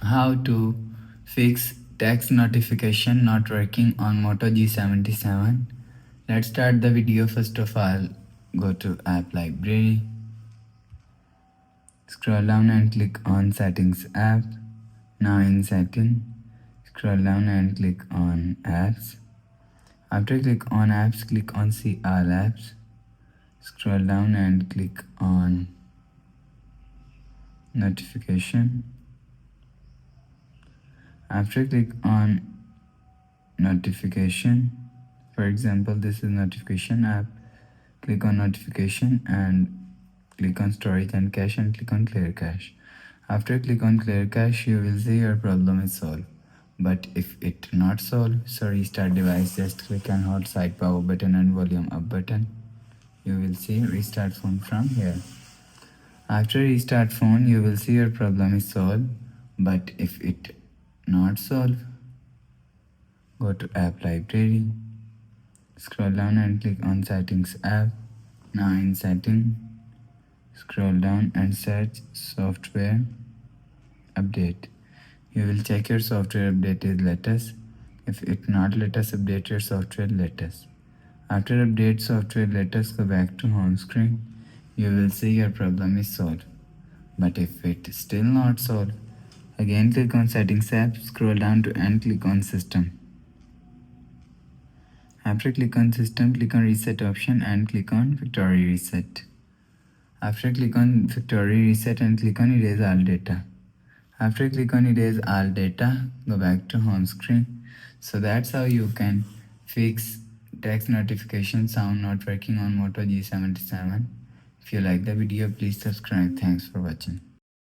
How to fix text notification not working on Moto G77. Let's start the video. First of all, go to app library, scroll down and click on settings app. Now in setting, scroll down and click on apps. After click on apps, click on see all apps. Scroll down and click on notification. After click on notification, for example this is notification app, click on notification and click on storage and cache and click on clear cache. After click on clear cache, you will see your problem is solved. But if it not solved, so restart device, just click and hold side power button and volume up button. You will see restart phone from here. After restart phone, you will see your problem is solved. But if it not solved, go to app library, scroll down and click on settings app. Now in setting, scroll down and search software update. You will check your software update is latest. If it not latest, update your software latest. After update software latest, go back to home screen. You will see your problem is solved. But if it still not solved, again click on settings app, scroll down to and click on system. After click on system, click on reset option and click on factory reset. After click on factory reset and click on erase all data. After click on erase all data, go back to home screen. So that's how you can fix text notification sound not working on Moto G77. If you like the video, please subscribe. Thanks for watching.